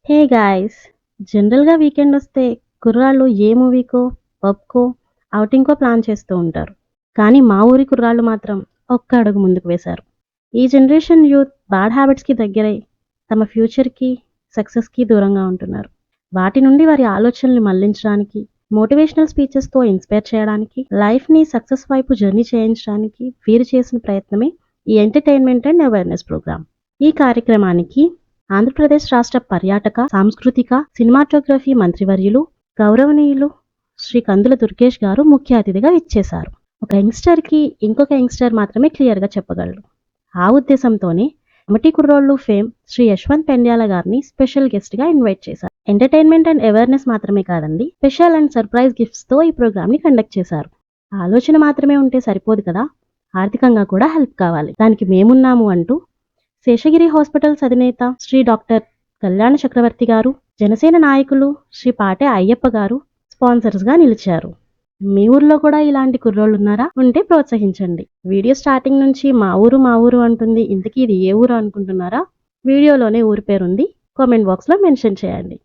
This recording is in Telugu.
Hey guys! జనరల్‌గా వీకెండ్ వస్తే కుర్రాళ్ళు ఏ మూవీకో, పబ్‌కో, ఔటింగ్‌కో ప్లాన్ చేస్తూ ఉంటారు. కానీ మా ఊరి కుర్రాళ్ళు మాత్రం ఒక్క అడుగు ముందుకు వేశారు. ఈ జనరేషన్ యూత్ బ్యాడ్ హ్యాబిట్స్‌కి దగ్గరై తమ ఫ్యూచర్‌కి, సక్సెస్‌కి దూరంగా ఉంటున్నారు. వాటి నుండి వారి ఆలోచనలు మళ్లించడానికి, మోటివేషనల్ స్పీచెస్‌తో ఇన్‌స్పైర్ చేయడానికి, లైఫ్‌ని సక్సెస్ వైపు జర్నీ చేయించడానికి వీరు చేసిన ప్రయత్నమే ఈ ఎంటర్‌టైన్‌మెంట్ అండ్ అవేర్‌నెస్ ప్రోగ్రామ్. ఈ కార్యక్రమానికి ఆంధ్రప్రదేశ్ రాష్ట్ర పర్యాటక, సాంస్కృతిక, సినిమాటోగ్రఫీ మంత్రివర్యులు, గౌరవనీయులు శ్రీ కందుల దుర్గేష్ గారు ముఖ్య అతిథిగా ఇచ్చేశారు. ఒక యంగ్‌స్టర్‌కి ఇంకొక యంగ్‌స్టర్ మాత్రమే క్లియర్‌గా చెప్పగలరు. ఆ ఉద్దేశంతోనే కమిటీ కుర్రోళ్ళు ఫేమ్ శ్రీ యశ్వంత్ పెండ్యాల గారిని స్పెషల్ గెస్ట్‌గా ఇన్వైట్ చేశారు. ఎంటర్‌టైన్‌మెంట్ అండ్ అవేర్‌నెస్ మాత్రమే కాదండి, స్పెషల్ అండ్ సర్ప్రైజ్ గిఫ్ట్స్‌తో ఈ ప్రోగ్రామ్‌ని కండక్ట్ చేశారు. ఆలోచన మాత్రమే ఉంటే సరిపోదు కదా! ఆర్థికంగా కూడా హెల్ప్ కావాలి. దానికి మేమున్నాము అంటూ శేషగిరి హాస్పిటల్స్ అధినేత శ్రీ డాక్టర్ కళ్యాణ చక్రవర్తి గారు, జనసేన నాయకులు శ్రీ పాటె అయ్యప్ప గారు స్పాన్సర్స్‌గా నిలిచారు. మీ ఊర్లో కూడా ఇలాంటి కుర్రోళ్ళున్నారా? ఉంటే ప్రోత్సహించండి. వీడియో స్టార్టింగ్ నుంచి మా ఊరు అంటుంది. ఇంతకీ ఇది ఏ ఊరు అనుకుంటున్నారా? వీడియోలోనే ఊరి పేరుంది. కామెంట్ బాక్స్‌లో మెన్షన్ చేయండి.